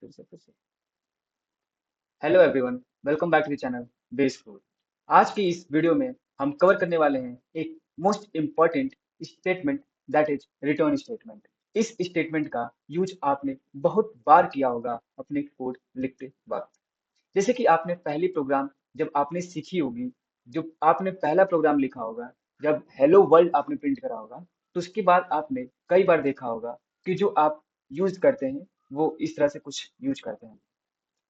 फिर से hello everyone, welcome back to the channel base food. आज की इस वीडियो में हम कवर करने वाले हैं एक most important statement, that is return statement. इस स्टेटमेंट का यूज आपने बहुत बार किया होगा अपने कोड लिखते वक्त। जैसे कि आपने पहली प्रोग्राम जब आपने सीखी होगी, जब आपने पहला प्रोग्राम लिखा होगा, जब हेलो वर्ल्ड आपने प्रिंट करा होगा, तो उसके बाद आपने कई बार देखा होगा कि जो आप यूज करते हैं वो इस तरह से कुछ यूज करते हैं।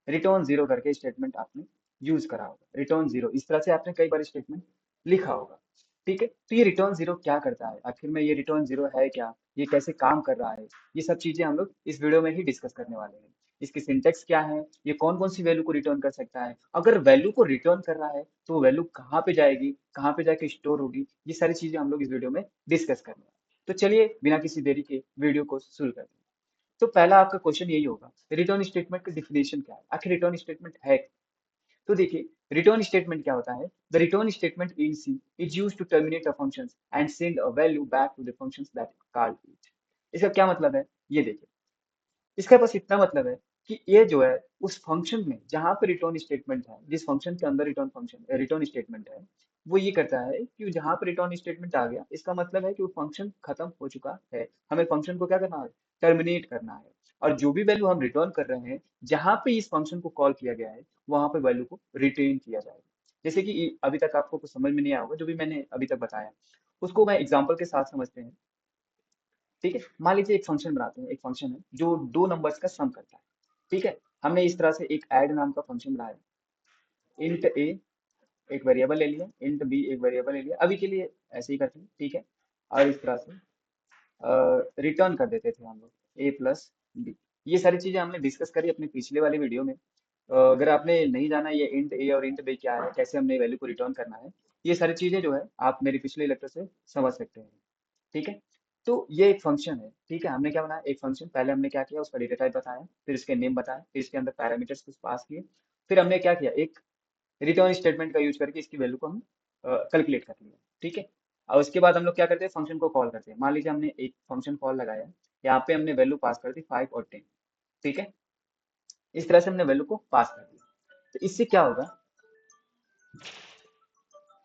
रिटर्न जीरो करके स्टेटमेंट आपने यूज करा होगा। रिटर्न जीरो इस तरह से आपने कई बार स्टेटमेंट लिखा होगा। ठीक है, तो ये रिटर्न जीरो क्या करता है, आखिर में ये रिटर्न जीरो है क्या, ये कैसे काम कर रहा है, ये सब चीजें हम लोग इस वीडियो में ही डिस्कस करने वाले हैं। इसकी सिंटेक्स क्या है, ये कौन कौन सी वैल्यू को रिटर्न कर सकता है, अगर वैल्यू को रिटर्न कर रहा है तो वैल्यू कहाँ पे जाएगी, कहाँ पे जाके स्टोर होगी, ये सारी चीजें हम लोग इस वीडियो में डिस्कस करेंगे। तो चलिए बिना किसी देरी के वीडियो को शुरू करते हैं। तो पहला आपका क्वेश्चन यही होगा, रिटर्न स्टेटमेंट का डिफिनेशन क्या है, आखिर रिटर्न स्टेटमेंट है क्या? तो देखिए, रिटर्न स्टेटमेंट क्या होता है। The return statement in C is used to terminate a function and send a value back to the function that called it. इसका क्या मतलब है, ये देखिए। इसका बस इतना मतलब है कि ये जो है उस फंक्शन में जहां पे रिटर्न स्टेटमेंट है, जिस फंक्शन के अंदर रिटर्न स्टेटमेंट है, वो ये करता है कि जहां पे रिटर्न स्टेटमेंट आ गया, इसका मतलब है कि वो फंक्शन खत्म हो चुका है। हमें फंक्शन को क्या करना है, टर्मिनेट करना है। और जो भी वैल्यू हम रिटर्न कर रहे हैं, जहां पे इस फंक्शन को कॉल किया गया है, वहां पे वैल्यू को रिटेन किया जाएगा। जैसे कि अभी तक आपको कुछ समझ में नहीं आया होगा जो भी मैंने अभी तक बताया, उसको मैं एग्जाम्पल के साथ समझते हैं। ठीक है, मान लीजिए एक फंक्शन बनाते हैं, एक फंक्शन है जो दो नंबर्स का सम करता है। ठीक है, हमने इस तरह से एक ऐड नाम का फंक्शन बनाया। इंट ए एक वेरिएबल ले लिया, इंट बी एक वेरिएबल ले लिया, अभी के लिए ऐसे ही करते हैं। ठीक है, और इस तरह से रिटर्न कर देते थे हम लोग ए प्लस बी। ये सारी चीजें हमने डिस्कस करी अपने पिछले वाले वीडियो में। अगर आपने नहीं जाना ये इंट ए और इंट बी क्या है, कैसे हमने वैल्यू को रिटर्न करना है, ये सारी चीजें जो है आप मेरे पिछले लेक्चर से समझ सकते हैं। ठीक है, तो ये एक फंक्शन है। ठीक है, हमने क्या बनाया, एक फंक्शन। पहले हमने क्या किया, उसका डेटा टाइप बताया, फिर इसके नेम बताया, फिर इसके अंदर पैरामीटर्स कुछ पास किए, फिर हमने क्या किया, एक रिटर्न स्टेटमेंट का यूज करके इसकी वैल्यू को हम कैलकुलेट कर लिया। ठीक है, और उसके बाद हम लोग क्या करते हैं, फंक्शन को कॉल करते हैं। मान लीजिए हमने एक फंक्शन कॉल लगाया, यहाँ पे हमने वैल्यू पास कर दी 5 और 10। ठीक है, इस तरह से हमने वैल्यू को पास कर दिया। तो इससे क्या होगा,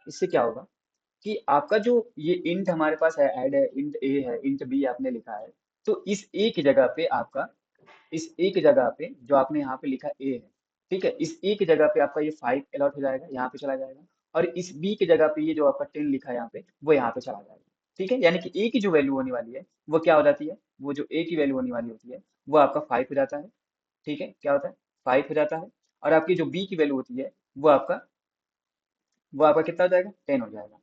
इससे क्या होगा कि आपका जो ये इंट हमारे पास है, ऐड है, इंट ए है, इंट बी आपने लिखा है, तो इस ए की जगह पे आपका, इस ए की जगह पे जो आपने यहाँ पे लिखा ए है, ठीक है, इस ए की जगह पे आपका ये 5 अलॉट हो जाएगा, यहाँ पे चला जाएगा। और इस बी की जगह पे ये जो आपका 10 लिखा है यहाँ पे, वो यहाँ पे चला जाएगा। ठीक है, यानी कि ए की जो वैल्यू होने वाली है वो क्या हो जाती है, वो जो ए की वैल्यू होने वाली होती है वो आपका 5 हो जाता है। ठीक है, क्या होता है, 5 हो जाता है। और आपकी जो बी की वैल्यू होती है वो आपका, वो आपका कितना हो जाएगा, 10 हो जाएगा।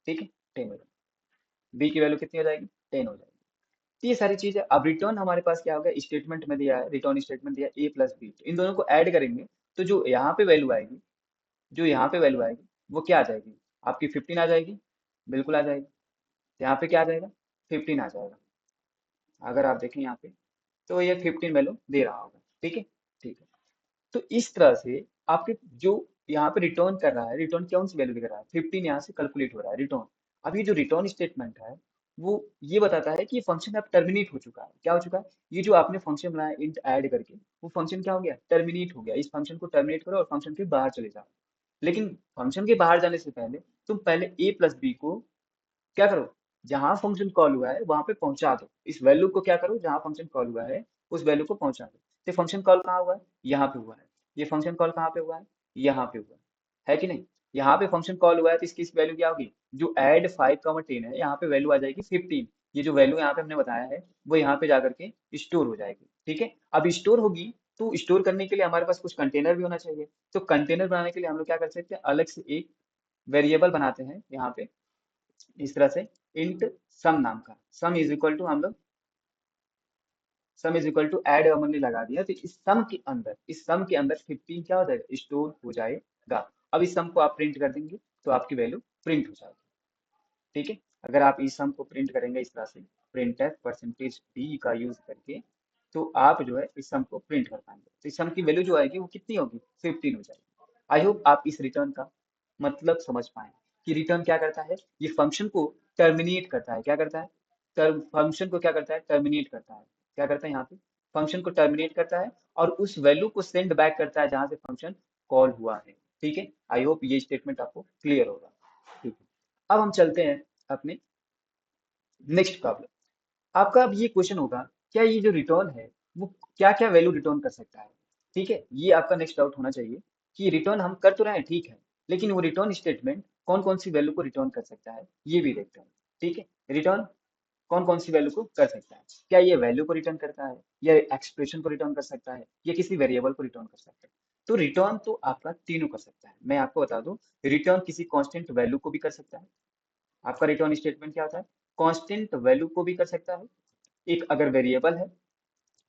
ठीक है, 10 हो जाएगा। बी की वैल्यू कितनी हो जाएगी, 10 हो जाएगी। तो ये सारी चीजें, अब रिटर्न हमारे पास क्या होगा, स्टेटमेंट में दिया है, रिटर्न स्टेटमेंट दिया ए प्लस बी, इन दोनों को ऐड करेंगे तो जो यहाँ पे वैल्यू आएगी, जो यहाँ पे वैल्यू आएगी वो क्या आ जाएगी, आपकी 15 आ जाएगी। बिल्कुल आ जाएगी। तो यहाँ पे क्या आ जाएगा, 15 आ जाएगा। अगर आप देखें यहाँ पे, तो ये 15 वैल्यू दे रहा होगा। ठीक है, ठीक है। तो इस तरह से आपके जो यहाँ पे रिटर्न कर रहा है, रिटर्न कौन सी वैल्यू दिख रहा है, 15 यहाँ से कैलकुलेट हो रहा है रिटर्न। अब ये जो रिटर्न स्टेटमेंट है वो ये बताता है कि ये फंक्शन अब टर्मिनेट हो चुका है। क्या हो चुका है, ये जो आपने फंक्शन बनाया इंट ऐड करके, वो फंक्शन क्या हो गया, टर्मिनेट हो गया। इस फंक्शन को टर्मिनेट करो और फंक्शन के बाहर चले जाओ। लेकिन फंक्शन के बाहर जाने से पहले तुम पहले ए प्लस बी को क्या करो, जहां फंक्शन कॉल हुआ है वहां पे पहुंचा दो। इस वैल्यू को क्या करो, जहां फंक्शन कॉल हुआ है उस वैल्यू को पहुंचा दो। तो फंक्शन कॉल कहाँ हुआ है, यहाँ पे हुआ है। ये फंक्शन कॉल कहाँ पे हुआ है, यहाँ पे हुआ है कि नहीं। यहाँ पे फंक्शन कॉल हुआ है तो इसकी वैल्यू क्या होगी, जो एड 5, 10 है, यहाँ पे वैल्यू आ जाएगी 15। ये जो वैल्यू यहाँ पे हमने बताया है वो यहाँ पे जाकर के स्टोर हो जाएगी। ठीक है, अब स्टोर होगी तो स्टोर करने के लिए हमारे पास कुछ कंटेनर भी होना चाहिए। तो कंटेनर बनाने के लिए हम लोग क्या कर सकते हैं, अलग से एक वेरिएबल बनाते हैं यहाँ पे, इस तरह से इंट सम नाम का। सम इज इक्वल टू, हम लोग sum is equal to add हमने लगा दिया, तो इस सम के अंदर, इस सम के अंदर 15 क्या हो जाएगा, स्टोर हो जाएगा। अब इस सम को आप प्रिंट कर देंगे तो आपकी वैल्यू प्रिंट हो जाएगी। ठीक है, अगर आप इस सम को प्रिंट करेंगे इस तरह से, प्रिंटफ परसेंटेज डी का यूज करके, तो आप जो है इस सम को प्रिंट कर पाएंगे। तो इस सम की वैल्यू जो आएगी वो कितनी होगी, 15 हो जाएगी। आई होप आप इस रिटर्न का मतलब समझ पाए कि रिटर्न क्या करता है, ये फंक्शन को टर्मिनेट करता है। क्या करता है, फंक्शन को क्या करता है, टर्मिनेट करता है। क्या करता है यहाँ पे, फंक्शन को टर्मिनेट करता है और उस वैल्यू को सेंड बैक करता है जहां से फंक्शन कॉल हुआ है। ठीक है, आई होप ये स्टेटमेंट आपको क्लियर होगा। ठीक है, अब हम चलते हैं अपने नेक्स्ट प्रॉब्लम। आपका अब ये क्वेश्चन होगा, क्या ये जो रिटर्न है वो क्या क्या वैल्यू रिटर्न कर सकता है। ठीक है, ये आपका नेक्स्ट डाउट होना चाहिए कि रिटर्न हम कर तो रहे हैं ठीक है, लेकिन वो रिटर्न स्टेटमेंट कौन कौन सी वैल्यू को रिटर्न कर सकता है ये भी देखते हैं। ठीक है, रिटर्न कौन कौन सी वैल्यू को कर सकता है, क्या ये वैल्यू को रिटर्न करता है, या एक्सप्रेशन को रिटर्न कर सकता है, या किसी वेरिएबल को रिटर्न कर सकता है। तो रिटर्न तो आपका तीनों कर सकता है। मैं आपको बता दूं, रिटर्न किसी कांस्टेंट वैल्यू को भी कर सकता है। आपका रिटर्न स्टेटमेंट क्या होता है, कांस्टेंट वैल्यू को भी कर सकता है, एक अगर वेरिएबल है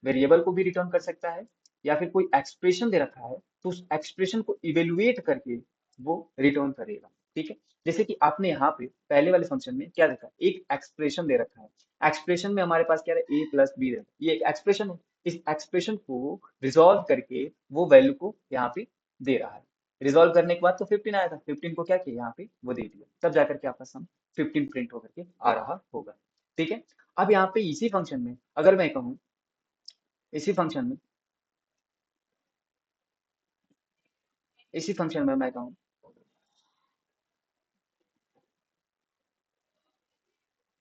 वेरिएबल को भी रिटर्न कर सकता है, या फिर कोई एक्सप्रेशन दे रखा है तो उस एक्सप्रेशन को इवेलुएट करके वो रिटर्न करेगा। ठीक है, जैसे कि आपने यहाँ पे पहले वाले फंक्शन में क्या देखा, एक एक्सप्रेशन दे रखा है। एक्सप्रेशन में हमारे पास क्या है, ए प्लस बी, ये एक एक्सप्रेशन है। इस एक्सप्रेशन को रिजॉल्व करके वो वैल्यू को यहाँ पे दे रहा है। रिजॉल्व करने के बाद तो 15 आया था, 15 को क्या किया यहाँ पे वो दे दिया, तब जाकर के आपका सम 15 प्रिंट होकर के आ रहा होगा। ठीक है, अब यहाँ पे इसी फंक्शन में अगर मैं कहूँ, इसी फंक्शन में इसी फंक्शन में मैं कहूँ,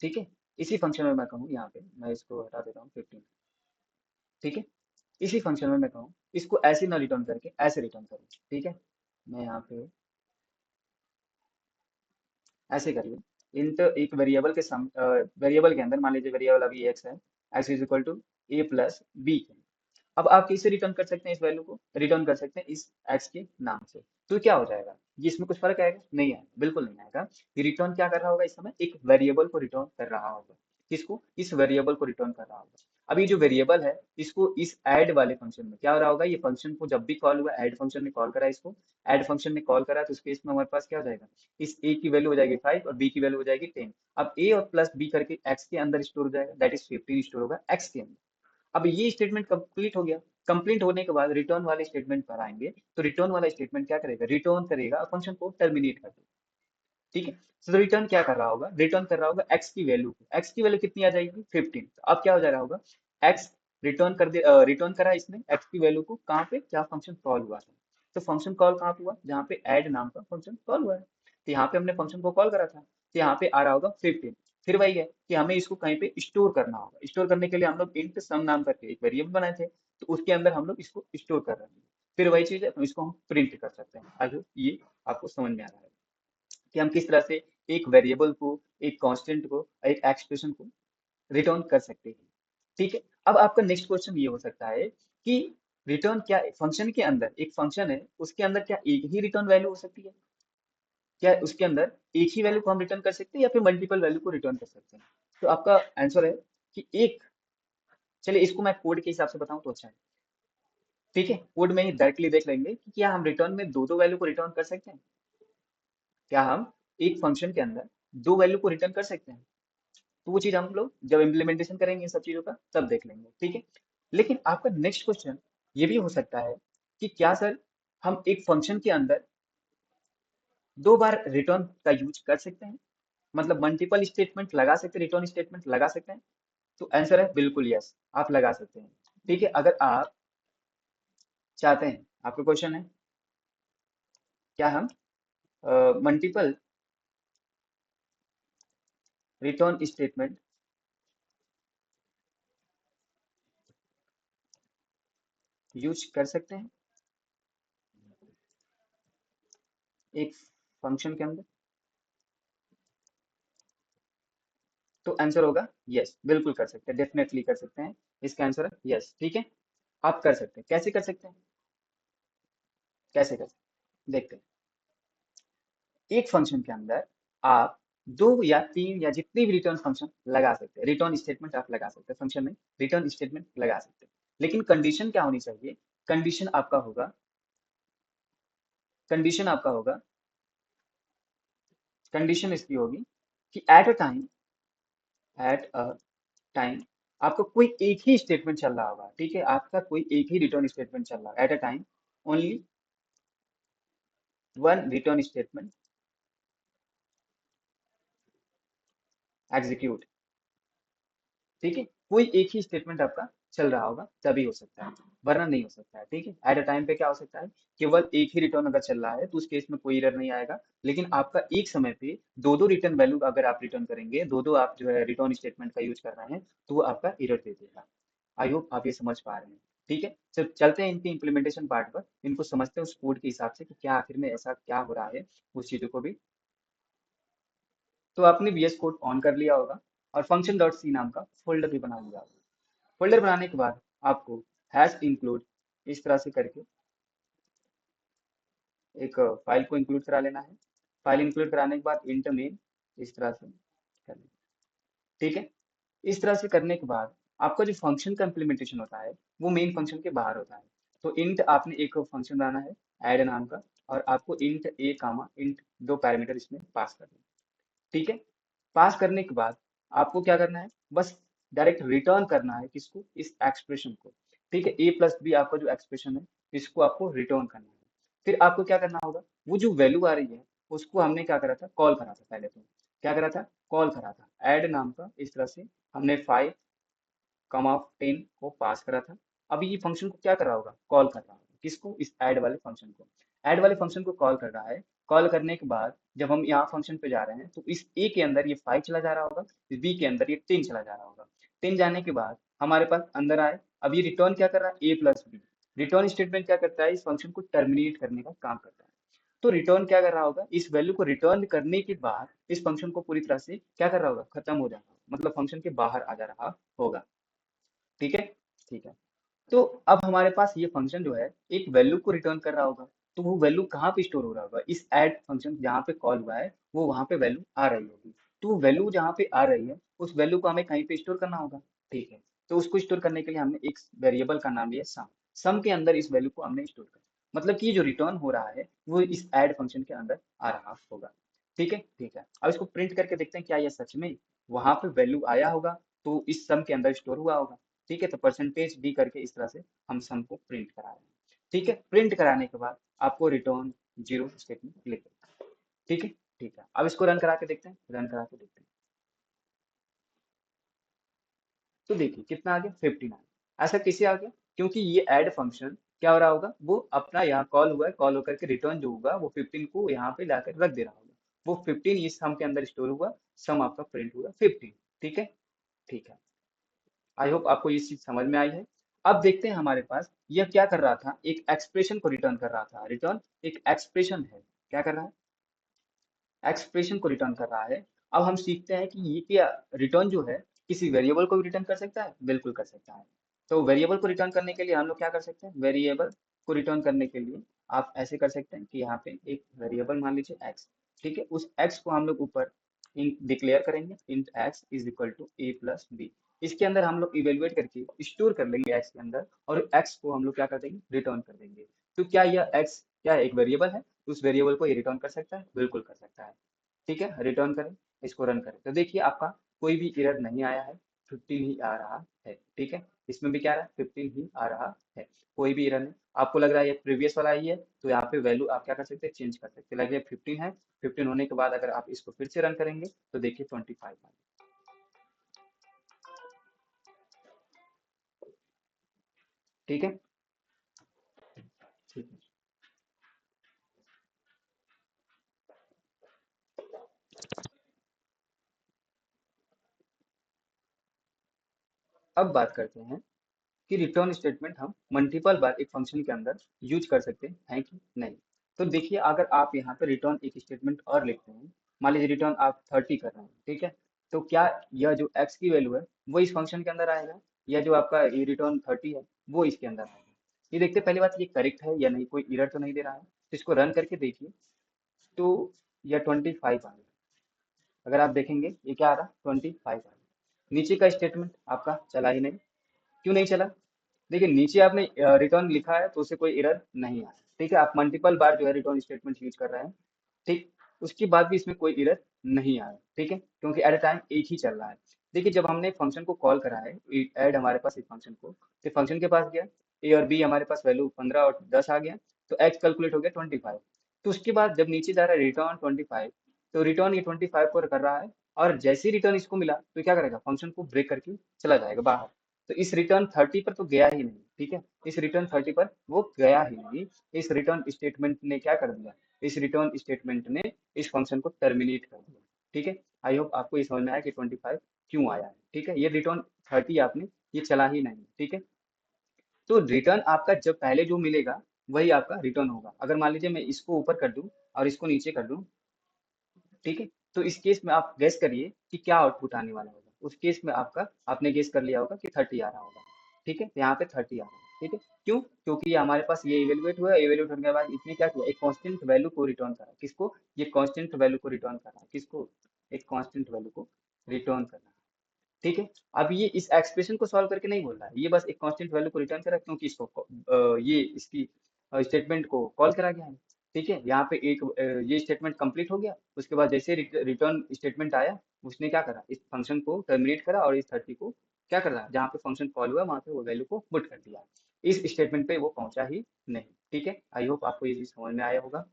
ठीक है, इसी फंक्शन में मैं कहूँ, यहाँ पे मैं इसको हटा देता हूँ 15। ठीक है, इसी फंक्शन में मैं कहूँ इसको ऐसे ना रिटर्न करके ऐसे रिटर्न करूँ। ठीक है, मैं यहाँ पे ऐसे करिए, इंट एक वेरिएबल के सम वेरिएबल के अंदर मान लीजिए वेरिएबल अभी एक्स है, X is equal to A plus B. अब आप कैसे रिटर्न कर सकते हैं, इस वैल्यू को रिटर्न कर सकते हैं इस एक्स के नाम से। तो क्या हो जाएगा, ये इसमें कुछ फर्क आएगा, नहीं आएगा, बिल्कुल नहीं आएगा। ये रिटर्न क्या कर रहा होगा, इस समय एक वेरिएबल को रिटर्न कर रहा होगा। किसको, इस वेरिएबल को रिटर्न कर रहा होगा। अब ये जो वेरिएबल है इसको इस ऐड वाले फंक्शन में क्या हो रहा होगा, ये फंक्शन को जब भी कॉल हुआ, ऐड फंक्शन ने कॉल करा इसको, ऐड फंक्शन ने कॉल करा तो उस केस में हमारे पास क्या हो जाएगा, इस ए की वैल्यू हो जाएगी 5 और बी की वैल्यू हो जाएगी 10। अब ए और प्लस बी करके एक्स के अंदर स्टोर हो जाएगा, दैट इज 15 स्टोर होगा एक्स के अंदर। अब ये स्टेटमेंट कंप्लीट हो गया। कंप्लीट होने के बाद रिटर्न वाले स्टेटमेंट पर आएंगे, तो रिटर्न वाला स्टेटमेंट क्या करेगा, रिटर्न करेगा फंक्शन को टर्मिनेट कर देगा। ठीक है, तो रिटर्न क्या कर रहा होगा, रिटर्न कर रहा होगा एक्स की वैल्यू, एक्स की वैल्यू कितनी आ जाएगी 15। तो अब क्या हो जा रहा होगा, एक्स रिटर्न कर दे, रिटर्न करा इसने एक्स की वैल्यू को कहाँ पे, क्या फंक्शन कॉल हुआ था। तो फंक्शन कॉल कहाँ पे हुआ, जहाँ पे ऐड नाम का फंक्शन कॉल हुआ है, तो यहाँ पे हमने फंक्शन को कॉल करा था, तो यहाँ पे आ रहा होगा 15। फिर वही है कि हमें इसको कहीं पे स्टोर करना होगा, स्टोर करने के लिए हम लोग इंट सम नाम करके एक वेरिएबल बनाए थे, तो उसके अंदर हम लोग इसको स्टोर कर रहे हैं। फिर वही चीज है, तो इसको हम प्रिंट कर सकते हैं। आई होप ये आपको समझ में आ रहा है कि हम किस तरह से एक वेरिएबल को, एक कांस्टेंट को, एक एक्सप्रेशन को रिटर्न कर सकते हैं। ठीक है, अब आपका नेक्स्ट क्वेश्चन ये हो सकता है कि रिटर्न क्या फंक्शन के अंदर, एक फंक्शन है उसके अंदर क्या एक ही रिटर्न वैल्यू हो सकती है, क्या उसके अंदर एक ही वैल्यू को हम रिटर्न कर सकते हैं या फिर मल्टीपल वैल्यू को रिटर्न कर सकते हैं। तो आपका आंसर है कि एक, चलिए इसको मैं कोड के हिसाब से बताऊं तो अच्छा है। ठीक है, कोड में ही डायरेक्टली देख लेंगे कि क्या हम रिटर्न में दो दो वैल्यू को रिटर्न कर सकते हैं, क्या हम एक फंक्शन के अंदर दो वैल्यू को रिटर्न कर सकते हैं। तो वो चीज हम लोग जब इम्प्लीमेंटेशन करेंगे इन सब चीजों का तब देख लेंगे। ठीक है, लेकिन आपका नेक्स्ट क्वेश्चन ये भी हो सकता है कि क्या सर हम एक फंक्शन के अंदर दो बार रिटर्न का यूज कर सकते हैं, मतलब मल्टीपल स्टेटमेंट लगा सकते हैं, रिटर्न स्टेटमेंट लगा सकते हैं। तो आंसर है बिल्कुल यस, आप लगा सकते हैं। ठीक है, अगर आप चाहते हैं, आपका क्वेश्चन है क्या हम मल्टीपल रिटर्न स्टेटमेंट यूज कर सकते हैं एक फंक्शन के अंदर। तो आंसर होगा यस, बिल्कुल कर सकते हैं, डेफिनेटली कर सकते हैं। इसका आंसर है यस। ठीक है, आप कर सकते हैं, कैसे कर सकते हैं, कैसे कर सकते हैं देखते हैं। एक फंक्शन के अंदर आप दो या तीन या जितने भी रिटर्न फंक्शन लगा सकते हैं, रिटर्न स्टेटमेंट आप लगा सकते हैं फंक्शन में, रिटर्न स्टेटमेंट लगा सकते हैं। लेकिन कंडीशन क्या होनी चाहिए, कंडीशन आपका होगा, कंडीशन आपका होगा, कंडीशन इसकी होगी कि एट अ टाइम आपका कोई एक ही स्टेटमेंट चल रहा होगा। ठीक है, आपका कोई एक ही रिटर्न स्टेटमेंट चल रहा है, at a time only one return statement execute. ठीक है, कोई एक ही स्टेटमेंट आपका चल रहा होगा तभी हो सकता है, वरना नहीं हो सकता है। ठीक है, एट अ टाइम पे क्या हो सकता है, केवल एक ही रिटर्न अगर चल रहा है तो उस केस में कोई एरर नहीं आएगा। लेकिन आपका एक समय पे दो दो रिटर्न वैल्यू अगर आप रिटर्न करेंगे, दो दो आप जो है रिटर्न स्टेटमेंट का यूज कर रहे हैं, तो वो आपका एरर दे देगा। आई होप आप ये समझ पा रहे हैं। ठीक है, चल चलते हैं इनके इम्प्लीमेंटेशन पार्ट पर, इनको समझते हैं उस कोड के हिसाब से कि क्या आखिर में ऐसा क्या हो रहा है उस चीजों को भी। तो आपने VS कोड ऑन कर लिया होगा और फंक्शन डॉट सी नाम का फोल्डर भी बना लिया होगा। फोल्डर बनाने के बाद आपको हैश इंक्लूड इस तरह से करके एक फाइल को इंक्लूड करा लेना है। फाइल इंक्लूड कराने के बाद इंट मेन इस तरह से कर लेना। ठीक है, इस तरह से करने के बाद आपका जो फंक्शन का इम्प्लीमेंटेशन होता है वो मेन फंक्शन के बाहर होता है। तो इंट आपने एक फंक्शन बनाना है ऐड नाम का, और आपको इंट ए कामा इंट दो पैरामीटर इसमें पास करना है। ठीक है, पास करने के बाद आपको क्या करना है, बस डायरेक्ट रिटर्न करना है किसको, इस एक्सप्रेशन को। ठीक है, ए प्लस बी आपका जो एक्सप्रेशन है इसको आपको रिटर्न करना है। फिर आपको क्या करना होगा, वो जो वैल्यू आ रही है उसको हमने क्या करा था, कॉल करा था। पहले तो क्या करा था, कॉल करा था ऐड नाम का, इस तरह से हमने 5, 10 को पास करा था। अब ये फंक्शन को क्या कर रहा होगा, कॉल कर रहा होगा किसको, इस ऐड वाले फंक्शन को। ऐड वाले फंक्शन को कॉल कर रहा है। कॉल करने के बाद जब हम यहाँ फंक्शन पे जा रहे हैं तो इस ए के अंदर ये 5 चला जा रहा होगा, इस बी के अंदर ये 10 चला जा रहा होगा। 10 जाने के बाद हमारे पास अंदर आए, अब ये रिटर्न क्या कर रहा है, ए प्लस बी। रिटर्न स्टेटमेंट क्या करता है, इस फंक्शन को टर्मिनेट करने का काम करता है। तो रिटर्न क्या कर रहा होगा, इस वैल्यू को रिटर्न करने के बाद इस फंक्शन को पूरी तरह से क्या कर रहा होगा, खत्म हो जाएगा, मतलब फंक्शन के बाहर आ जा रहा होगा। ठीक है, ठीक है। तो अब हमारे पास ये फंक्शन जो है एक वैल्यू को रिटर्न कर रहा होगा। तो वो वैल्यू कहाँ पे स्टोर हो रहा होगा, इस ऐड फंक्शन जहाँ पे कॉल हुआ है वो वहाँ पे वैल्यू आ रही होगी। तो वो वैल्यू जहाँ पे आ रही है उस वैल्यू को हमें कहीं पे स्टोर करना होगा। ठीक है, तो उसको स्टोर करने के लिए हमने एक वेरिएबल का नाम लिया सम। सम के अंदर इस वैल्यू को हमने स्टोर कर, मतलब कि जो रिटर्न हो रहा है वो इस ऐड फंक्शन के अंदर आ रहा होगा। ठीक है, ठीक है। अब इसको प्रिंट करके देखते हैं क्या ये सच में वहां पे वैल्यू आया होगा, तो इस सम के अंदर स्टोर हुआ होगा। ठीक है, तो परसेंटेज डी करके इस तरह से हम सम को प्रिंट करा रहे हैं। ठीक है, प्रिंट कराने के बाद आपको रिटर्न जीरो स्टेटमेंट लिख देना है। ठीक है, ठीक है। अब इसको रन करा के देखते हैं, रन करा के देखते हैं। तो देखिए कितना आ गया, 59। ऐसा कैसे आ गया, क्योंकि ये ऐड फंक्शन क्या हो रहा होगा, वो अपना यहाँ कॉल हुआ है, कॉल होकर के रिटर्न जो होगा वो 15 को यहाँ पे लाकर रख दे रहा होगा। वो 15 इस सम के अंदर स्टोर हुआ, सम आपका प्रिंट हुआ 15। ठीक है, ठीक है। आई होप आपको ये चीज समझ में आई है। अब देखते हैं हमारे पास यह क्या कर रहा था, एक एक्सप्रेशन को रिटर्न कर रहा था। रिटर्न एक एक्सप्रेशन है, क्या कर रहा है, एक्सप्रेशन को रिटर्न कर रहा है। अब हम सीखते हैं कि ये क्या, रिटर्न जो है किसी वेरिएबल को भी रिटर्न कर सकता है, बिल्कुल कर सकता है। तो वेरिएबल को रिटर्न करने के लिए हम लोग क्या कर सकते हैं, वेरिएबल को रिटर्न करने के लिए आप ऐसे कर सकते हैं कि यहाँ पे एक वेरिएबल मान लीजिए एक्स। ठीक है, उस एक्स को हम लोग ऊपर इंट डिक्लेयर करेंगे, int X is equal to A plus B. इसके अंदर हम लोग इवेलुएट करके स्टोर कर लेंगे एक्स के अंदर, और एक्स को हम लोग क्या कर देंगे, रिटर्न कर देंगे। तो क्या यह एक्स क्या है, एक वेरिएबल है, तो उस वेरिएबल को ये रिटर्न कर सकता है, बिल्कुल कर सकता है। ठीक है, रिटर्न करें, इसको रन करें, तो देखिए आपका कोई भी एरर नहीं आया है, 15 ही आ रहा है। ठीक है, इसमें भी क्या आ रहा है, 15 ही आ रहा है, कोई भी एरर नहीं। आपको लग रहा है ये प्रीवियस वाला ही है, तो यहाँ पे वैल्यू आप क्या कर सकते हैं, चेंज कर सकते हैं। लगे 15 है, 15 होने के बाद अगर आप इसको फिर से रन करेंगे तो देखिए 25 आ गया। ठीक है, ठीक है। अब बात करते हैं कि रिटर्न स्टेटमेंट हम मल्टीपल बार एक फंक्शन के अंदर यूज कर सकते हैं कि नहीं। तो देखिए अगर आप यहाँ पे रिटर्न एक स्टेटमेंट और लिखते हैं, मान लीजिए रिटर्न आप 30 कर रहे हैं। ठीक है, तो क्या यह जो x की वैल्यू है वो इस फंक्शन के अंदर आएगा, या जो आपका ये रिटर्न 30 है वो इसके अंदर आएगा। ये देखते हैं पहली बात, ये करेक्ट है या नहीं, कोई एरर तो नहीं दे रहा है। तो इसको रन करके देखिए, तो यह 25 आ गया। अगर आप देखेंगे ये क्या आ रहा है, 25 आ गया। नीचे का स्टेटमेंट आपका चला ही नहीं, क्यों नहीं चला, देखिए नीचे आपने रिटर्न लिखा है तो उससे कोई एरर नहीं आया। ठीक है, आप मल्टीपल बार जो है रिटर्न स्टेटमेंट यूज कर रहे हैं। ठीक, उसके बाद भी इसमें कोई एरर नहीं आया। ठीक है, क्योंकि एट अ टाइम एक ही चल रहा है। देखिए जब हमने फंक्शन को कॉल करा है, ऐड हमारे पास इस फंक्शन को, तो फंक्शन के पास गया, ए और बी हमारे पास वैल्यू 15 और 10 आ गया, तो एक्स कैलकुलेट हो गया 25। तो उसके बाद जब नीचे जा रहा है रिटर्न 25, तो रिटर्न ये 25 को कर रहा है, और जैसे ही रिटर्न इसको मिला तो क्या करेगा, फंक्शन को ब्रेक करके चला जाएगा बाहर। तो इस रिटर्न 30 पर तो गया ही नहीं, ठीक है, इस रिटर्न 30 पर वो गया ही नहीं। इस रिटर्न स्टेटमेंट ने क्या कर दिया, इस रिटर्न स्टेटमेंट ने इस फंक्शन को टर्मिनेट कर दिया, ठीक है। आई होप आपको ये समझ में आया कि 25 क्यों आया है, ठीक है। ये रिटर्न 30 आपने ये चला ही नहीं, ठीक है। तो रिटर्न आपका जब पहले जो मिलेगा वही आपका रिटर्न होगा। अगर मान लीजिए मैं इसको ऊपर कर दूं और इसको नीचे कर दूं, ठीक है, तो इस केस में आप गैस करिए कि क्या आउटपुट आने वाला होगा। उस केस में आपका आपने गेस कर लिया होगा कि 30 आ रहा होगा, ठीक है, यहाँ पे 30 आ रहा है, ठीक है। क्यों? क्योंकि ये हमारे पास ये इवेलुएट हुआ, इवेलुएट होने के बाद इसने क्या किया, एक कांस्टेंट वैल्यू को रिटर्न करा। किसको? ये कांस्टेंट वैल्यू को रिटर्न कर रहा है। किसको? एक कांस्टेंट वैल्यू को रिटर्न कर रहा है, ठीक है। अब ये इस एक्सप्रेशन को सॉल्व करके नहीं बोल रहा है, ये बस एक कांस्टेंट वैल्यू को रिटर्न करा क्योंकि इसको ये इसकी स्टेटमेंट को कॉल करा गया है, ठीक है। यहाँ पे एक ये स्टेटमेंट कंप्लीट हो गया, उसके बाद जैसे रिटर्न स्टेटमेंट आया, उसने क्या करा, इस फंक्शन को टर्मिनेट करा और इस 30 को क्या कर रहा है, जहाँ पे फंक्शन कॉल हुआ वहां पे वो वैल्यू को पुट कर दिया। इस स्टेटमेंट पे वो पहुंचा ही नहीं, ठीक है। आई होप आपको ये चीज समझ में आया होगा।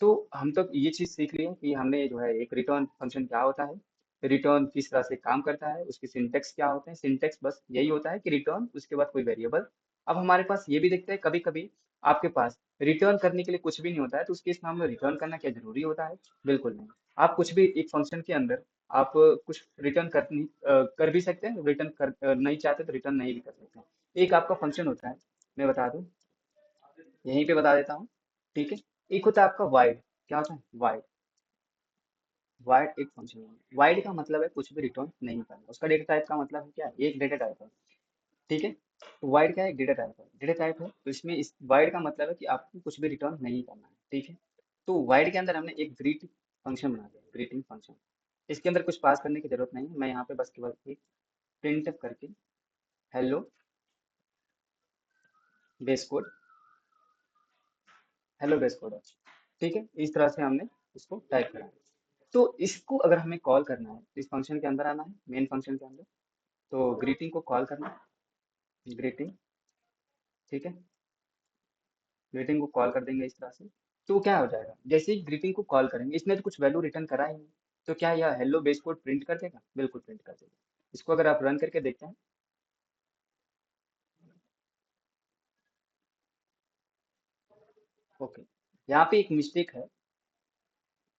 तो हम तो ये चीज सीख लिए कि हमने जो है एक रिटर्न फंक्शन क्या होता है, रिटर्न किस तरह से काम करता है, उसके सिंटेक्स क्या होते हैं। सिंटेक्स बस यही होता है कि रिटर्न, उसके बाद कोई वेरिएबल। अब हमारे पास ये भी देखते हैं कभी कभी आपके पास रिटर्न करने के लिए कुछ भी नहीं होता है, तो उस केस में हमें रिटर्न करना क्या जरूरी होता है? बिल्कुल नहीं। आप कुछ भी एक फंक्शन के अंदर आप कुछ रिटर्न कर भी सकते हैं, रिटर्न नहीं चाहते तो रिटर्न नहीं भी कर सकते हैं। एक आपका फंक्शन होता है, मैं बता दूं, यहीं पे बता देता हूँ, ठीक है। एक होता है आपका वाइड, क्या होता है वाइड? वाइड एक फंक्शन है। वाइड का मतलब है कुछ भी रिटर्न नहीं करना। उसका डेटा टाइप का मतलब है क्या है? एक डेटा टाइप है, ठीक है। तो वाइड क्या है? डेटा टाइप है, डेटा टाइप है। तो इसमें इस वाइड का मतलब है कि आपको कुछ भी रिटर्न नहीं करना है, ठीक है। तो वाइड के अंदर हमने एक ग्रीट फंक्शन बना दिया, ग्रीटिंग फंक्शन। इसके अंदर कुछ पास करने की जरूरत नहीं है, मैं यहाँ पे बस केवल एक प्रिंट करके hello base code, hello base code, ठीक है, इस तरह से हमने इसको टाइप करा है। तो इसको अगर हमें कॉल करना है तो इस फंक्शन के अंदर आना है, मेन फंक्शन के अंदर। तो ग्रीटिंग को कॉल करना है, ग्रीटिंग, ठीक है, ग्रीटिंग को कॉल कर देंगे इस तरह से। तो क्या हो जाएगा, जैसे ही ग्रीटिंग को कॉल करेंगे, इसने तो कुछ वैल्यू रिटर्न करा ही नहीं, तो क्या यह हेलो बेस कोड प्रिंट कर देगा? बिल्कुल प्रिंट कर देगा। इसको अगर आप रन करके देखते हैं, ओके, यहाँ पे एक मिस्टेक है,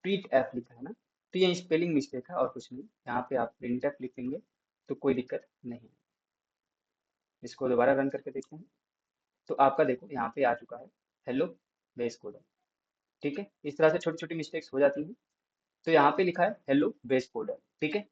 प्रीट एफ लिखा है ना, तो ये स्पेलिंग मिस्टेक है और कुछ नहीं। यहाँ पे आप प्रिंट एफ लिखेंगे तो कोई दिक्कत नहीं। इसको दोबारा रन करके देखते हैं, तो आपका देखो यहाँ पे आ चुका है हेलो बेस कोड, ठीक है। इस तरह से छोटी छोटी मिस्टेक्स हो जाती हैं। तो यहाँ पे लिखा है हेलो बेस कोड, ठीक है,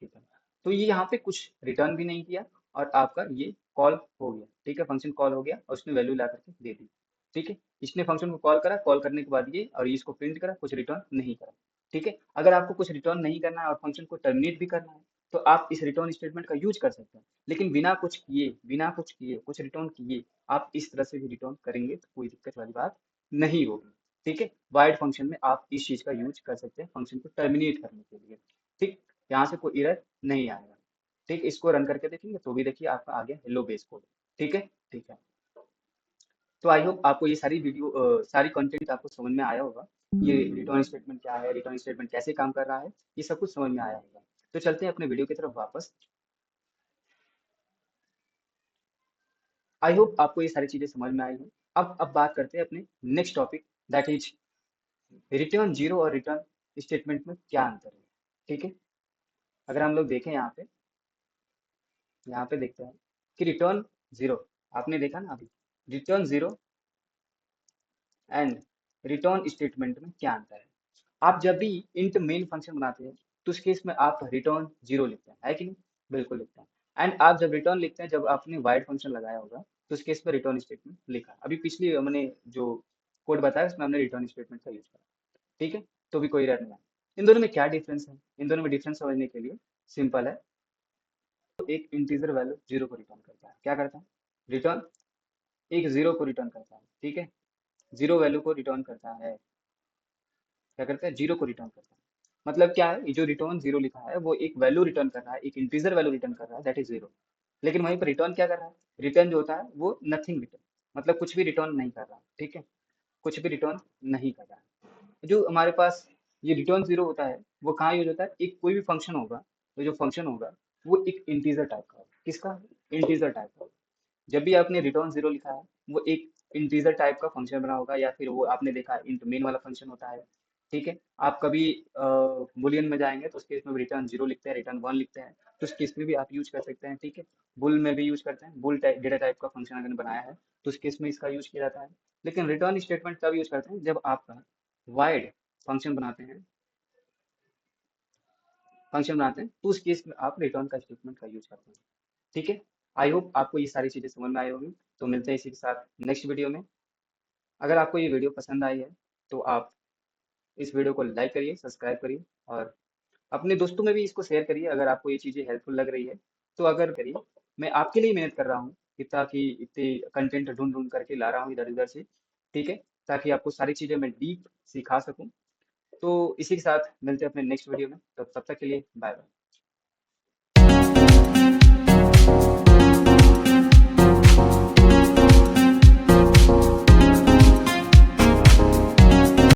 ठीक है। तो ये यहाँ पे कुछ रिटर्न भी नहीं किया और आपका ये कॉल हो गया, ठीक है, फंक्शन कॉल हो गया और उसने वैल्यू ला करके दे दी, ठीक है। इसने फंक्शन को कॉल करा, कॉल करने के बाद ये और ये इसको प्रिंट करा, कुछ रिटर्न नहीं करा, ठीक है। अगर आपको कुछ रिटर्न नहीं करना है और फंक्शन को टर्मिनेट भी करना है, तो आप इस रिटर्न स्टेटमेंट का यूज कर सकते हैं। लेकिन बिना कुछ किए, बिना कुछ किए, कुछ रिटर्न किए आप इस तरह से भी रिटर्न करेंगे तो कोई दिक्कत वाली बात नहीं होगी, ठीक है। वाइड फंक्शन में आप इस चीज का यूज कर सकते हैं फंक्शन को टर्मिनेट करने के लिए, ठीक। यहाँ से कोई एरर नहीं आएगा, ठीक। इसको रन करके देखेंगे तो भी देखिए आपका आ गया हेलो बेस कोड, ठीक है, ठीक है। तो आई होप आपको ये सारी वीडियो सारी कंटेंट आपको समझ में आया होगा। ये रिटर्न स्टेटमेंट क्या है, रिटर्न स्टेटमेंट कैसे काम कर रहा है, ये सब कुछ समझ में आया होगा। तो चलते हैं अपने वीडियो की तरफ वापस। आई होप आपको ये सारी चीजें समझ में आई हैं। अब बात करते हैं अपने next topic, that is return zero और रिटर्न स्टेटमेंट में क्या अंतर है, ठीक है। अगर हम लोग देखें यहाँ पे देखते हैं कि रिटर्न जीरो, आपने देखा ना अभी, return zero and return statement में क्या अंतर है। आप जब भी इंट मेन फंक्शन बनाते हैं तो उस केस में आप रिटर्न जीरो लिखते हैं, है कि नहीं? बिल्कुल लिखते हैं। एंड आप जब रिटर्न लिखते हैं, जब आपने वाइड फंक्शन लगाया होगा तो उस केस में रिटर्न स्टेटमेंट लिखा। अभी पिछली मैंने जो कोड बताया उसमें हमने रिटर्न स्टेटमेंट का यूज करा, ठीक है। तो भी कोई एरर नहीं आया। इन दोनों में क्या डिफरेंस है? इन दोनों में डिफरेंस समझने के लिए सिंपल है। तो एक इंटीजर वैल्यू जीरो को रिटर्न करता है, क्या करता है, रिटर्न एक जीरो को रिटर्न करता है, ठीक है, जीरो वैल्यू को रिटर्न करता है। क्या करता है? जीरो को रिटर्न करता है। मतलब क्या है, ये जो रिटर्न जीरो लिखा है वो एक वैल्यू रिटर्न कर रहा है, एक इंटीजर वैल्यू रिटर्न कर रहा है, दैट इज जीरो। लेकिन वहीं पर रिटर्न क्या कर रहा है, रिटर्न जो होता है वो नथिंग रिटर्न, मतलब कुछ भी रिटर्न नहीं कर रहा, ठीक है, कुछ भी रिटर्न नहीं कर रहा है। जो हमारे पास ये रिटर्न जीरो होता है वो कहाँ यूज होता है, एक कोई भी फंक्शन होगा, तो जो फंक्शन होगा वो एक इंटीजर टाइप का होगा, किसका? इंटीजर टाइप का। जब भी आपने रिटर्न जीरो लिखा है, वो एक इंटीजर टाइप का फंक्शन बना होगा, या फिर वो आपने देखा है इंट मेन वाला फंक्शन होता है। ठीक है। आप कभी बुलियन में जाएंगे तो उस केस में रिटर्न जीरो लिखते हैं, रिटर्न वन लिखते हैं, तो उस केस में भी आप यूज कर सकते हैं। ठीक है। बुल में भी यूज करते हैं, बुल टाइप डेटा टाइप का फंक्शन अगर बनाया है तो उस केस में इसका यूज किया जाता है। लेकिन रिटर्न स्टेटमेंट तब यूज करते हैं जब आपका वाइड फंक्शन बनाते हैं, तो उस केस में आप रिटर्न का स्टेटमेंट का यूज करते हैं। ठीक है। आई होप आपको ये सारी चीजें समझ में आई होगी। तो मिलते हैं इसी के साथ नेक्स्ट वीडियो में। अगर आपको ये वीडियो पसंद आई है तो आप इस वीडियो को लाइक करिए, सब्सक्राइब करिए, और अपने दोस्तों में भी इसको शेयर करिए अगर आपको ये चीज़ें हेल्पफुल लग रही है। तो अगर करिए, मैं आपके लिए मेहनत कर रहा हूँ कि ताकि इतने कंटेंट ढूंढ ढूंढ करके ला रहा हूँ इधर उधर से। ठीक है। ताकि आपको सारी चीज़ें मैं डीप सिखा सकूँ। तो इसी के साथ मिलते हैं अपने नेक्स्ट वीडियो में। तब तक के लिए बाय बाय।